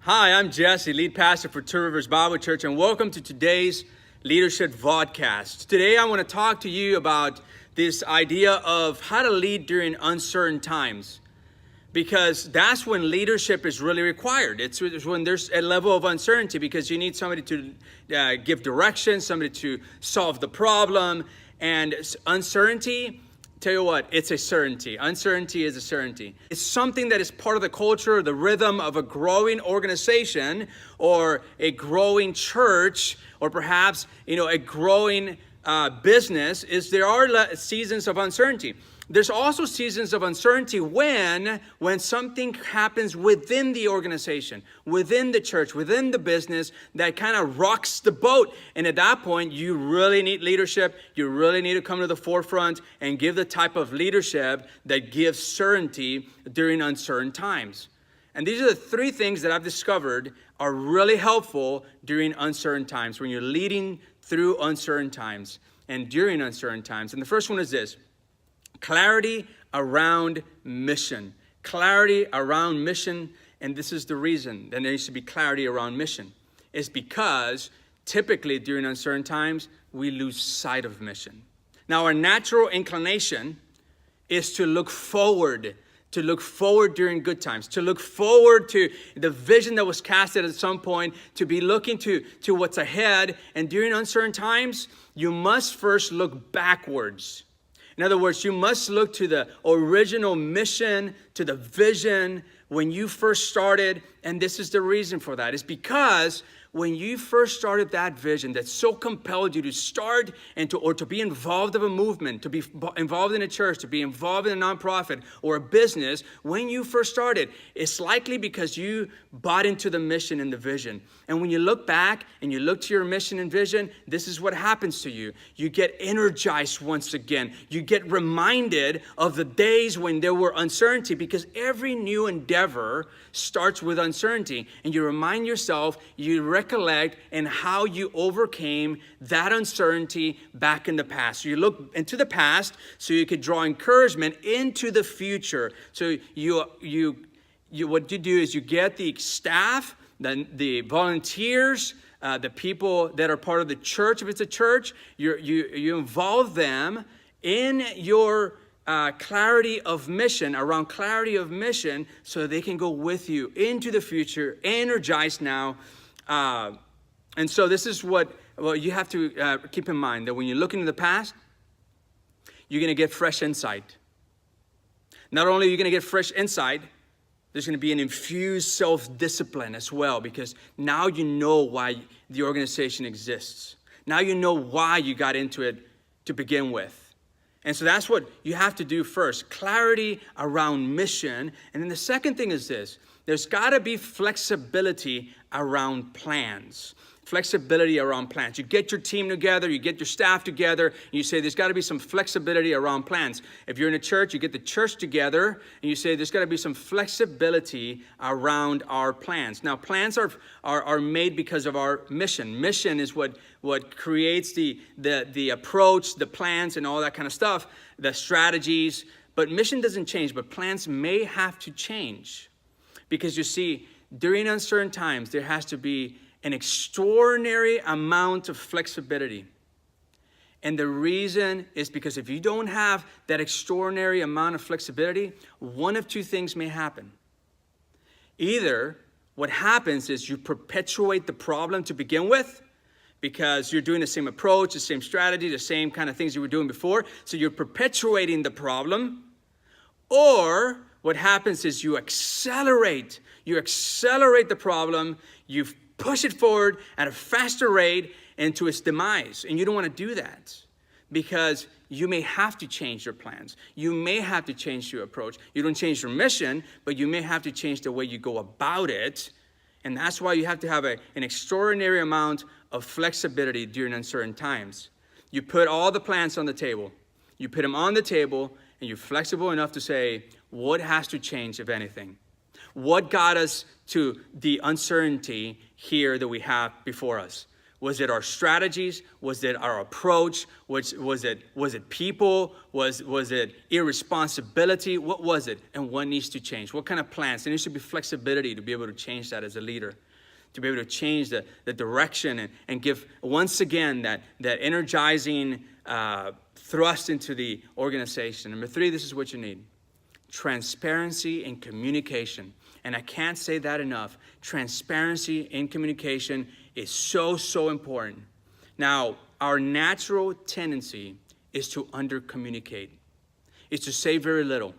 Hi, I'm Jesse, lead pastor for Two Rivers Bible Church, and welcome to today's Leadership Vodcast. Today I want to talk to you about this idea of how to lead during uncertain times, because that's when leadership is really required. It's when there's a level of uncertainty, because you need somebody to give direction, somebody to solve the problem, and uncertainty, tell you what, it's a certainty. Uncertainty is a certainty. It's something that is part of the culture, the rhythm of a growing organization or a growing church, or perhaps, a growing business. There are seasons of uncertainty. There's also seasons of uncertainty when something happens within the organization, within the church, within the business that kind of rocks the boat. And at that point, you really need leadership. You really need to come to the forefront and give the type of leadership that gives certainty during uncertain times. And these are the three things that I've discovered are really helpful during uncertain times, when you're leading through uncertain times and during uncertain times. And the first one is this: clarity around mission. Clarity around mission. And this is the reason that there needs to be clarity around mission. It's because typically during uncertain times, we lose sight of mission. Now, our natural inclination is to look forward during good times, to look forward to the vision that was casted at some point, to be looking to what's ahead. And during uncertain times, you must first look backwards. In other words, you must look to the original mission, to the vision when you first started. And this is the reason for that. It's because when you first started that vision that so compelled you to start or to be involved in a movement, to be involved in a church, to be involved in a nonprofit or a business, when you first started, it's likely because you bought into the mission and the vision. And when you look back and you look to your mission and vision, this is what happens to you. You get energized once again. You get reminded of the days when there were uncertainty, because every new endeavor starts with uncertainty. And you remind yourself, you recollect and how you overcame that uncertainty back in the past. So you look into the past so you could draw encouragement into the future. So what you do is you get the staff, the volunteers, the people that are part of the church. If it's a church, you involve them in your clarity of mission, around clarity of mission, so they can go with you into the future, energized now. And so this is what you have to keep in mind, that when you look into the past, you're going to get fresh insight. Not only are you going to get fresh insight, there's going to be an infused self-discipline as well, because now you know why the organization exists. Now you know why you got into it to begin with. And so that's what you have to do first: clarity around mission. And then the second thing is this: there's got to be flexibility around plans. Flexibility around plans. You get your team together, you get your staff together, and you say there's got to be some flexibility around plans. If you're in a church, you get the church together, and you say there's got to be some flexibility around our plans. Now, plans are made because of our mission. Mission is what creates the approach, the plans, and all that kind of stuff, the strategies. But mission doesn't change, but plans may have to change. Because you see, during uncertain times, there has to be an extraordinary amount of flexibility. And the reason is because if you don't have that extraordinary amount of flexibility, one of two things may happen. Either what happens is you perpetuate the problem to begin with, because you're doing the same approach, the same strategy, the same kind of things you were doing before. So you're perpetuating the problem. Or what happens is you accelerate the problem, you push it forward at a faster rate into its demise. And you don't want to do that, because you may have to change your plans. You may have to change your approach. You don't change your mission, but you may have to change the way you go about it. And that's why you have to have an extraordinary amount of flexibility during uncertain times. You put all the plans on the table. You put them on the table, and you're flexible enough to say, what has to change, if anything? What got us to the uncertainty here that we have before us? Was it our strategies? Was it our approach? Was it people? Was it irresponsibility? What was it? And what needs to change? What kind of plans? There needs to be flexibility to be able to change that as a leader, to be able to change the direction and give, once again, that energizing thrust into the organization. Number 3, this is what you need. Transparency and communication. And I can't say that enough. Transparency in communication is so important. Now, our natural tendency is to under-communicate. It's to say very little.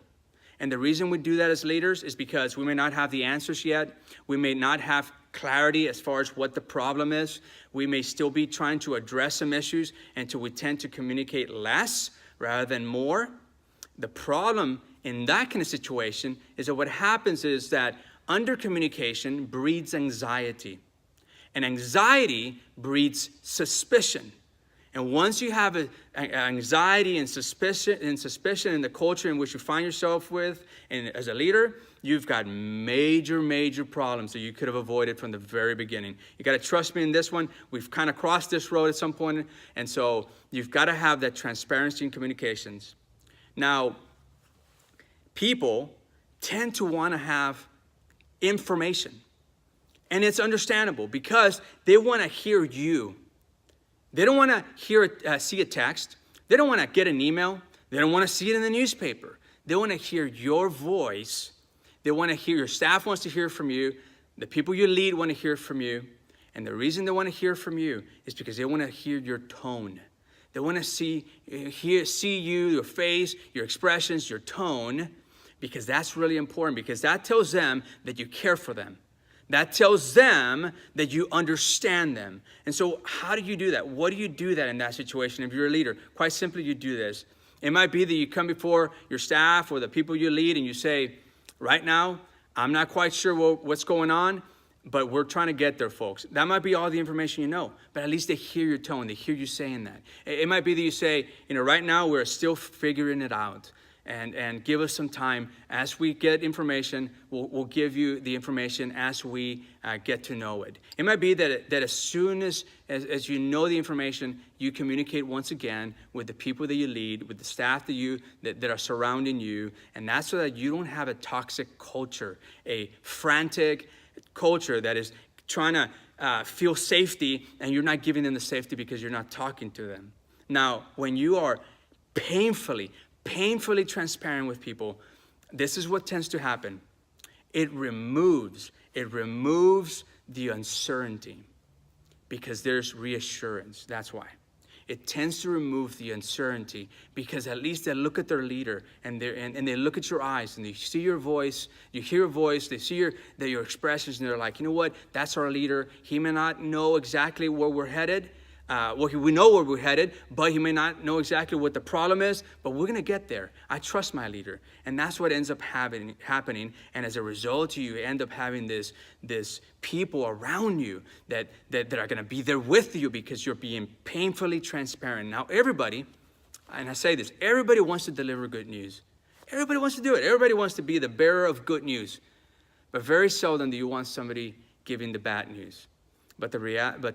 And the reason we do that as leaders is because we may not have the answers yet. We may not have clarity as far as what the problem is. We may still be trying to address some issues, and so we tend to communicate less rather than more. The problem in that kind of situation is that what happens is that under-communication breeds anxiety. And anxiety breeds suspicion. And once you have anxiety and suspicion in the culture in which you find yourself with, and as a leader, you've got major problems that you could have avoided from the very beginning. You got to trust me in this one. We've kind of crossed this road at some point, and so you've got to have that transparency in communications. Now, people tend to want to have information. And it's understandable because they want to hear you. They don't want to see a text. They don't want to get an email. They don't want to see it in the newspaper. They want to hear your voice. They want to hear, your staff wants to hear from you. The people you lead want to hear from you. And the reason they want to hear from you is because they want to hear your tone. They want to see you, your face, your expressions, your tone, because that's really important, because that tells them that you care for them. That tells them that you understand them. And so how do you do that? What do you do that in that situation if you're a leader? Quite simply, you do this. It might be that you come before your staff or the people you lead and you say, right now, I'm not quite sure what's going on, but we're trying to get there, folks. That might be all the information you know, but at least they hear your tone. They hear you saying that. It might be that you say, right now we're still figuring it out. And give us some time. As we get information, we'll give you the information as we get to know it. It might be that as soon as you know the information, you communicate once again with the people that you lead, with the staff that are surrounding you, and that's so that you don't have a toxic culture, a frantic culture that is trying to feel safety, and you're not giving them the safety because you're not talking to them. Now, when you are painfully transparent with people, this is what tends to happen. It removes the uncertainty because there's reassurance. That's why. It tends to remove the uncertainty because at least they look at their leader and they look at your eyes and they see your voice, you hear your voice, they see your expressions, and they're like, you know what, that's our leader. He may not know exactly where we're headed. We know where we're headed, but he may not know exactly what the problem is, but we're going to get there. I trust my leader. And that's what ends up happening. And as a result, you end up having this people around you that are going to be there with you because you're being painfully transparent. Now, everybody, and I say this, everybody wants to deliver good news. Everybody wants to do it. Everybody wants to be the bearer of good news. But very seldom do you want somebody giving the bad news. But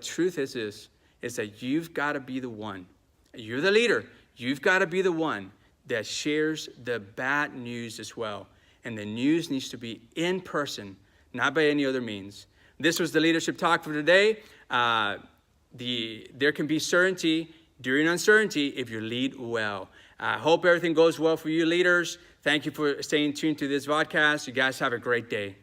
truth is this, is that you've got to be the one. You're the leader. You've got to be the one that shares the bad news as well. And the news needs to be in person, not by any other means. This was the Leadership Talk for today. There can be certainty during uncertainty if you lead well. I hope everything goes well for you leaders. Thank you for staying tuned to this Vodcast. You guys have a great day.